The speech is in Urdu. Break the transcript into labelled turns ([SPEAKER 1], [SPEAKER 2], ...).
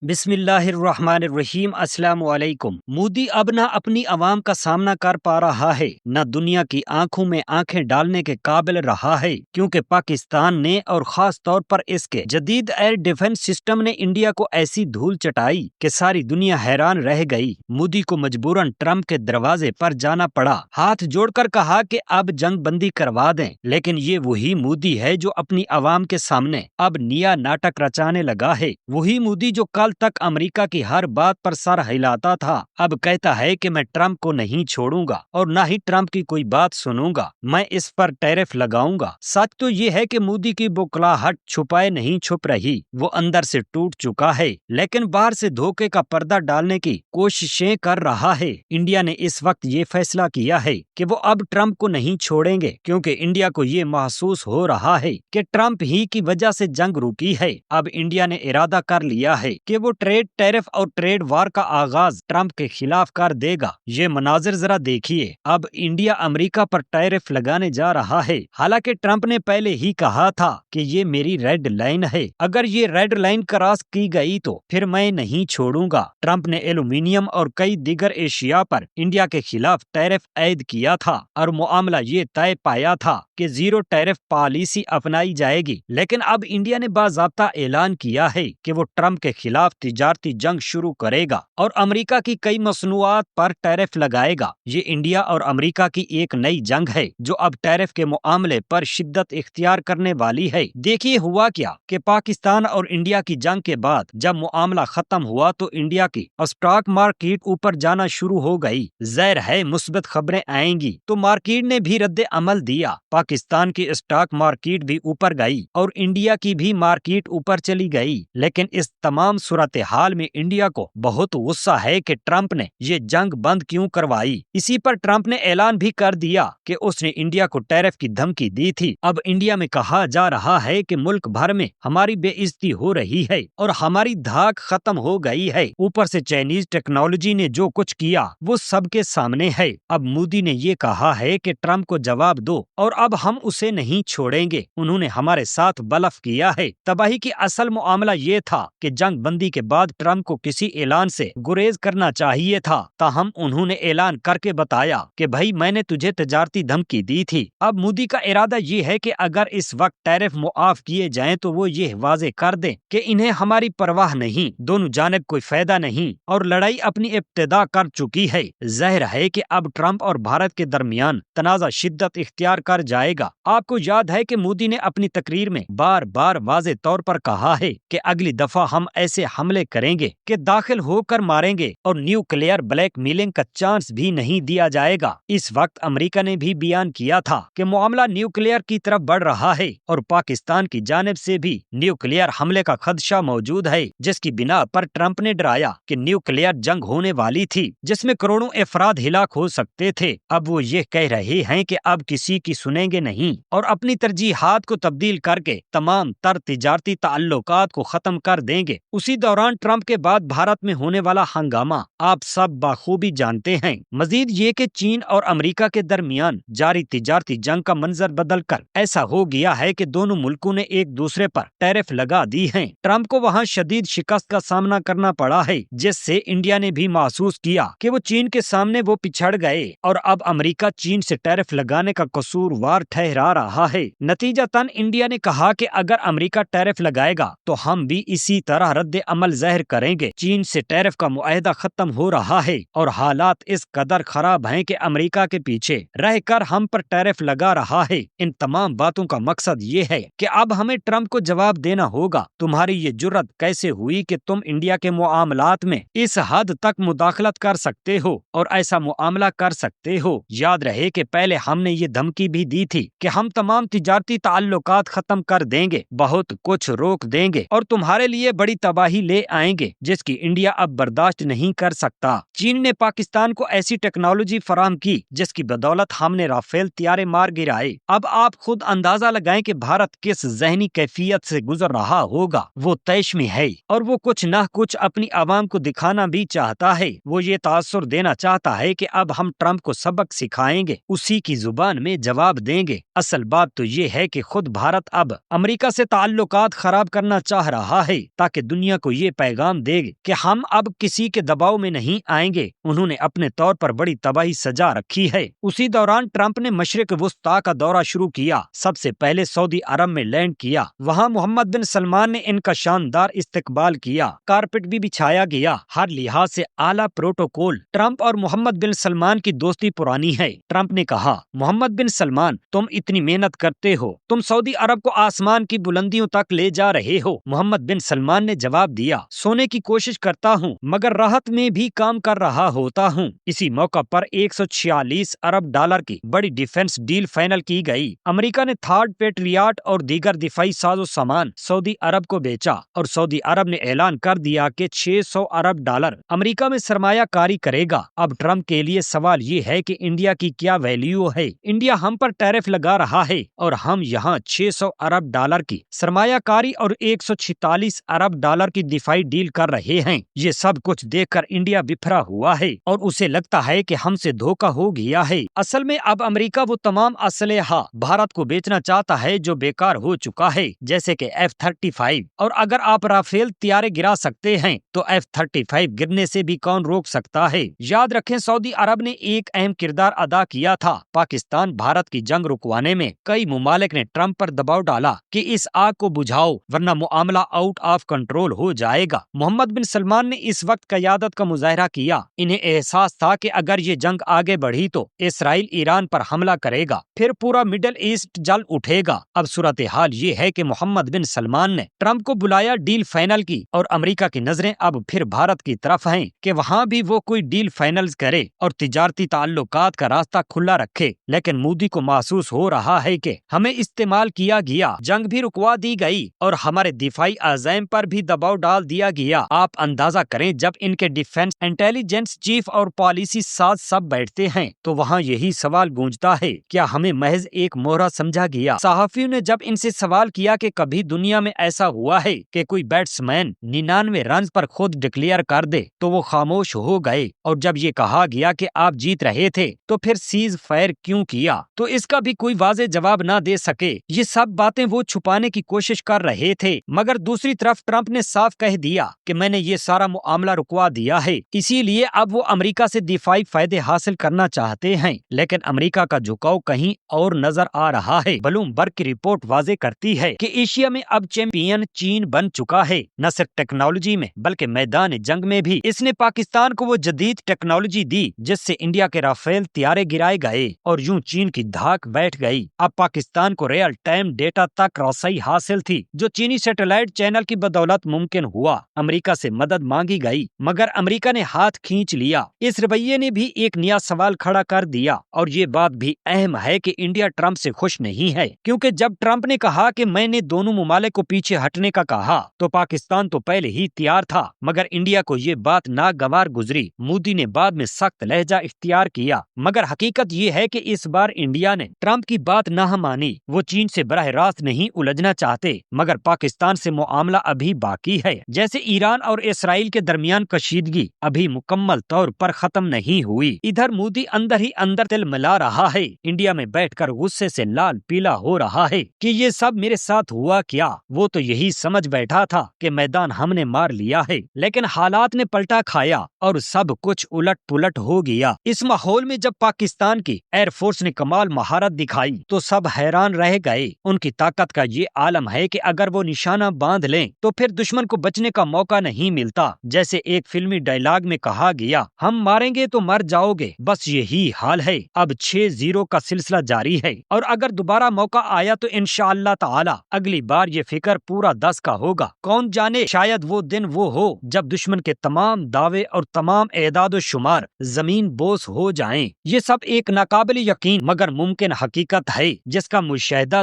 [SPEAKER 1] بسم اللہ الرحمن الرحیم۔ السلام علیکم۔ مودی اب نہ اپنی عوام کا سامنا کر پا رہا ہے، نہ دنیا کی آنکھوں میں آنکھیں ڈالنے کے قابل رہا ہے، کیونکہ پاکستان نے اور خاص طور پر اس کے جدید ایئر ڈیفنس سسٹم نے انڈیا کو ایسی دھول چٹائی کہ ساری دنیا حیران رہ گئی۔ مودی کو مجبوراً ٹرمپ کے دروازے پر جانا پڑا، ہاتھ جوڑ کر کہا کہ اب جنگ بندی کروا دیں، لیکن یہ وہی مودی ہے جو اپنی عوام کے سامنے اب نیا ناٹک رچانے لگا ہے۔ وہی مودی جو کل تک امریکہ کی ہر بات پر سر ہلاتا تھا، اب کہتا ہے کہ میں ٹرمپ کو نہیں چھوڑوں گا اور نہ ہی ٹرمپ کی کوئی بات سنوں گا، میں اس پر ٹیرف لگاؤں گا۔ سچ تو یہ ہے کہ مودی کی بوکھلاہٹ چھپائے نہیں چھپ رہی، وہ اندر سے ٹوٹ چکا ہے، لیکن باہر سے دھوکے کا پردہ ڈالنے کی کوششیں کر رہا ہے۔ انڈیا نے اس وقت یہ فیصلہ کیا ہے کہ وہ اب ٹرمپ کو نہیں چھوڑیں گے، کیونکہ انڈیا کو یہ محسوس ہو رہا ہے کہ ٹرمپ ہی کی وجہ سے جنگ رکی ہے۔ اب انڈیا نے ارادہ کر لیا ہے کہ وہ ٹریڈ ٹیرف اور ٹریڈ وار کا آغاز ٹرمپ کے خلاف کر دے گا۔ یہ مناظر ذرا دیکھیے، اب انڈیا امریکہ پر ٹیرف لگانے جا رہا ہے، حالانکہ ٹرمپ نے پہلے ہی کہا تھا کہ یہ میری ریڈ لائن ہے، اگر یہ ریڈ لائن کراس کی گئی تو پھر میں نہیں چھوڑوں گا۔ ٹرمپ نے ایلومینیم اور کئی دیگر اشیاء پر انڈیا کے خلاف ٹیرف عائد کیا تھا اور معاملہ یہ طے پایا تھا کہ زیرو ٹیرف پالیسی اپنائی جائے گی، لیکن اب انڈیا نے باضابطہ اعلان کیا ہے کہ وہ ٹرمپ کے خلاف تجارتی جنگ شروع کرے گا اور امریکہ کی کئی مصنوعات پر ٹیرف لگائے گا۔ یہ انڈیا اور امریکہ کی ایک نئی جنگ ہے جو اب ٹیرف کے معاملے پر شدت اختیار کرنے والی ہے۔ دیکھیے ہوا کیا کہ پاکستان اور انڈیا کی جنگ کے بعد جب معاملہ ختم ہوا تو انڈیا کی اسٹاک مارکیٹ اوپر جانا شروع ہو گئی۔ ظاہر ہے مثبت خبریں آئیں گی تو مارکیٹ نے بھی رد عمل دیا، پاکستان کی اسٹاک مارکیٹ بھی اوپر گئی اور انڈیا کی بھی مارکیٹ اوپر چلی گئی، لیکن اس تمام صورتحال میں انڈیا کو بہت غصہ ہے کہ ٹرمپ نے یہ جنگ بند کیوں کروائی۔ اسی پر ٹرمپ نے اعلان بھی کر دیا کہ اس نے انڈیا کو ٹیرف کی دھمکی دی تھی۔ اب انڈیا میں کہا جا رہا ہے کہ ملک بھر میں ہماری بے عزتی ہو رہی ہے اور ہماری دھاک ختم ہو گئی ہے، اوپر سے چائنیز ٹیکنالوجی نے جو کچھ کیا وہ سب کے سامنے ہے۔ اب مودی نے یہ کہا ہے کہ ٹرمپ کو جواب دو اور اب ہم اسے نہیں چھوڑیں گے، انہوں نے ہمارے ساتھ بلف کیا ہے۔ تباہی کی اصل معاملہ یہ تھا کہ جنگ بندی کے بعد ٹرمپ کو کسی اعلان سے گریز کرنا چاہیے تھا، تاہم انہوں نے اعلان کر کے بتایا کہ بھائی میں نے تجھے تجارتی دھمکی دی تھی۔ اب مودی کا ارادہ یہ ہے کہ اگر اس وقت ٹیرف معاف کیے جائیں تو وہ یہ واضح کر دیں کہ انہیں ہماری پرواہ نہیں، دونوں جانب کوئی فائدہ نہیں اور لڑائی اپنی ابتدا کر چکی ہے۔ ظاہر ہے کہ اب ٹرمپ اور بھارت کے درمیان تنازع شدت اختیار کر جائے گا۔ آپ کو یاد ہے کہ مودی نے اپنی تقریر میں بار بار واضح طور پر کہا ہے کہ اگلی دفعہ ہم ایسے حملے کریں گے کہ داخل ہو کر ماریں گے اور نیوکلیئر بلیک میلنگ کا چانس بھی نہیں دیا جائے گا۔ اس وقت امریکہ نے بھی بیان کیا تھا کہ معاملہ نیوکلیئر کی طرف بڑھ رہا ہے اور پاکستان کی جانب سے بھی نیوکلیئر حملے کا خدشہ موجود ہے، جس کی بنا پر ٹرمپ نے ڈرایا کہ نیوکلیئر جنگ ہونے والی تھی جس میں کروڑوں افراد ہلاک ہو سکتے تھے۔ اب وہ یہ کہہ رہے ہیں کہ اب کسی کی سنیں گے نہیں اور اپنی ترجیحات کو تبدیل کر کے تمام تر تجارتی تعلقات کو ختم کر دیں گے۔ اسی دوران ٹرمپ کے بعد بھارت میں ہونے والا ہنگامہ آپ سب بخوبی جانتے ہیں۔ مزید یہ کہ چین اور امریکہ کے درمیان جاری تجارتی جنگ کا منظر بدل کر ایسا ہو گیا ہے کہ دونوں ملکوں نے ایک دوسرے پر ٹیرف لگا دی ہیں۔ ٹرمپ کو وہاں شدید شکست کا سامنا کرنا پڑا ہے، جس سے انڈیا نے بھی محسوس کیا کہ وہ چین کے سامنے وہ پچھڑ گئے اور اب امریکہ چین سے ٹیرف لگانے کا قصوروار ٹھہرا رہا ہے۔ نتیجتاً انڈیا نے کہا کہ اگر امریکہ ٹیرف لگائے گا تو ہم بھی اسی طرح رد عمل ظاہر کریں گے۔ چین سے ٹیرف کا معاہدہ ختم ہو رہا ہے اور حالات اس قدر خراب ہیں کہ امریکہ کے پیچھے رہ کر ہم پر ٹیرف لگا رہا ہے۔ ان تمام باتوں کا مقصد یہ ہے کہ اب ہمیں ٹرمپ کو جواب دینا ہوگا، تمہاری یہ جرت کیسے ہوئی کہ تم انڈیا کے معاملات میں اس حد تک مداخلت کر سکتے ہو اور ایسا معاملہ کر سکتے ہو؟ یاد رہے کہ پہلے ہم نے یہ دھمکی بھی دی تھی کہ ہم تمام تجارتی تعلقات ختم کر دیں گے، بہت کچھ روک دیں گے اور تمہارے لیے بڑی تباہی لے آئیں گے جس کی انڈیا اب برداشت نہیں کر سکتا۔ چین نے پاکستان کو ایسی ٹیکنالوجی فراہم کی جس کی بدولت ہم نے رافیل طیارے مار گرائے۔ اب آپ خود اندازہ لگائیں کہ بھارت کس ذہنی کیفیت سے گزر رہا ہوگا۔ وہ طیش میں ہے اور وہ کچھ نہ کچھ اپنی عوام کو دکھانا بھی چاہتا ہے۔ وہ یہ تاثر دینا چاہتا ہے کہ اب ہم ٹرمپ کو سبق سکھائیں گے، اسی کی زبان میں جواب دیں گے۔ اصل بات تو یہ ہے کہ خود بھارت اب امریکہ سے تعلقات خراب کرنا چاہ رہا ہے تاکہ دنیا کو کو یہ پیغام دے کہ ہم اب کسی کے دباؤ میں نہیں آئیں گے۔ انہوں نے اپنے طور پر بڑی تباہی سجا رکھی ہے۔ اسی دوران ٹرمپ نے مشرق وسطیٰ کا دورہ شروع کیا۔ سب سے پہلے سعودی عرب میں لینڈ کیا۔ وہاں محمد بن سلمان نے ان کا شاندار استقبال کیا۔ کارپٹ بھی بچھایا گیا۔ ہر لحاظ سے اعلیٰ پروٹوکول۔ ٹرمپ اور محمد بن سلمان کی دوستی پرانی ہے۔ ٹرمپ نے کہا، محمد بن سلمان، تم اتنی محنت کرتے ہو، تم سعودی عرب کو آسمان کی بلندیوں تک لے جا رہے ہو۔ محمد بن سلمان نے جواب دیا، سونے کی کوشش کرتا ہوں مگر راحت میں بھی کام کر رہا ہوتا ہوں۔ اسی موقع پر 146 ارب ڈالر کی بڑی ڈیفنس ڈیل فائنل کی گئی۔ امریکہ نے تھارڈ پیٹریاٹ اور دیگر دفاعی ساز و سامان سعودی عرب کو بیچا اور سعودی عرب نے اعلان کر دیا کہ 600 ارب ڈالر امریکہ میں سرمایہ کاری کرے گا۔ اب ٹرمپ کے لیے سوال یہ ہے کہ انڈیا کی کیا ویلیو ہے؟ انڈیا ہم پر ٹیرف لگا رہا ہے اور ہم یہاں 600 ارب ڈالر کی سرمایہ کاری اور 146 ارب ڈالر کی دفاعی ڈیل کر رہے ہیں۔ یہ سب کچھ دیکھ کر انڈیا بفرا ہوا ہے اور اسے لگتا ہے کہ ہم سے دھوکہ ہو گیا ہے۔ اصل میں اب امریکہ وہ تمام اسلحہ بھارت کو بیچنا چاہتا ہے جو بیکار ہو چکا ہے، جیسے کہ F-35۔ اور اگر آپ رافیل طیارے گرا سکتے ہیں تو F-35 گرنے سے بھی کون روک سکتا ہے؟ یاد رکھیں، سعودی عرب نے ایک اہم کردار ادا کیا تھا پاکستان بھارت کی جنگ رکوانے میں۔ کئی ممالک نے ٹرمپ پر دباؤ ڈالا کہ اس آگ کو بجھاؤ ورنہ معاملہ آؤٹ آف کنٹرول ہو جائے گا۔ محمد بن سلمان نے اس وقت قیادت کا مظاہرہ کیا۔ انہیں احساس تھا کہ اگر یہ جنگ آگے بڑھی تو اسرائیل ایران پر حملہ کرے گا، پھر پورا مڈل ایسٹ جل اٹھے گا۔ اب صورتحال یہ ہے کہ محمد بن سلمان نے ٹرمپ کو بلایا، ڈیل فائنل کی اور امریکہ کی نظریں اب پھر بھارت کی طرف ہیں کہ وہاں بھی وہ کوئی ڈیل فائنل کرے اور تجارتی تعلقات کا راستہ کھلا رکھے۔ لیکن مودی کو محسوس ہو رہا ہے کہ ہمیں استعمال کیا گیا، جنگ بھی رکوا دی گئی اور ہمارے دفاعی عزائم پر بھی دباؤ ڈال دیا گیا۔ آپ اندازہ کریں، جب ان کے ڈیفنس انٹیلیجنس چیف اور پالیسی ساز سب بیٹھتے ہیں تو وہاں یہی سوال گونجتا ہے، کیا ہمیں محض ایک مہرہ سمجھا گیا؟ صحافیوں نے جب ان سے سوال کیا کہ کبھی دنیا میں ایسا ہوا ہے کہ کوئی بیٹسمین 99 رنز پر خود ڈکلیئر کر دے تو وہ خاموش ہو گئے، اور جب یہ کہا گیا کہ آپ جیت رہے تھے تو پھر سیز فائر کیوں کیا تو اس کا بھی کوئی واضح جواب نہ دے سکے۔ یہ سب باتیں وہ چھپانے کی کوشش کر رہے تھے، مگر دوسری طرف ٹرمپ نے صاف کہہ دیا کہ میں نے یہ سارا معاملہ رکوا دیا ہے، اسی لیے اب وہ امریکہ سے دفاعی فائدے حاصل کرنا چاہتے ہیں۔ لیکن امریکہ کا جھکاؤ کہیں اور نظر آ رہا ہے۔ بلومبرگ کی رپورٹ واضح کرتی ہے کہ ایشیا میں اب چیمپئن چین بن چکا ہے، نہ صرف ٹیکنالوجی میں بلکہ میدان جنگ میں بھی۔ اس نے پاکستان کو وہ جدید ٹیکنالوجی دی جس سے انڈیا کے رافیل طیارے گرائے گئے اور یوں چین کی دھاک بیٹھ گئی۔ اب پاکستان کو ریئل ٹائم ڈیٹا تک رسائی حاصل تھی جو چینی سیٹلائٹ چینل کی بدولت ممکن ہوا۔ امریکہ سے مدد مانگی گئی مگر امریکہ نے ہاتھ کھینچ لیا۔ اس رویے نے بھی ایک نیا سوال کھڑا کر دیا، اور یہ بات بھی اہم ہے کہ انڈیا ٹرمپ سے خوش نہیں ہے، کیونکہ جب ٹرمپ نے کہا کہ میں نے دونوں ممالک کو پیچھے ہٹنے کا کہا تو پاکستان تو پہلے ہی تیار تھا، مگر انڈیا کو یہ بات ناگوار گزری۔ مودی نے بعد میں سخت لہجہ اختیار کیا، مگر حقیقت یہ ہے کہ اس بار انڈیا نے ٹرمپ کی بات نہ مانی۔ وہ چین سے براہ راست نہیں الجھنا چاہتے، مگر پاکستان سے معاملہ ابھی باقی ہے۔ جیسے ایران اور اسرائیل کے درمیان کشیدگی ابھی مکمل طور پر ختم نہیں ہوئی، ادھر مودی اندر ہی اندر تل ملا رہا ہے، انڈیا میں بیٹھ کر غصے سے لال پیلا ہو رہا ہے کہ یہ سب میرے ساتھ ہوا کیا۔ وہ تو یہی سمجھ بیٹھا تھا کہ میدان ہم نے مار لیا ہے، لیکن حالات نے پلٹا کھایا اور سب کچھ الٹ پلٹ ہو گیا۔ اس ماحول میں جب پاکستان کی ایئر فورس نے کمال مہارت دکھائی تو سب حیران رہ گئے۔ ان کی طاقت کا یہ عالم ہے کہ اگر وہ نشانہ باندھ لیں تو پھر دشمن کو بچنے کا موقع نہیں ملتا۔ جیسے ایک فلمی ڈائلاگ میں کہا گیا، ہم ماریں گے تو مر جاؤ گے، بس یہی حال ہے۔ اب 6-0 کا سلسلہ جاری ہے، اور اگر دوبارہ موقع آیا تو انشاءاللہ تعالی اگلی بار یہ فکر پورا 10 کا ہوگا۔ کون جانے، شاید وہ دن وہ ہو جب دشمن کے تمام دعوے اور تمام اعداد و شمار زمین بوس ہو جائیں۔ یہ سب ایک ناقابل یقین مگر ممکن حقیقت ہے جس کا مشاہدہ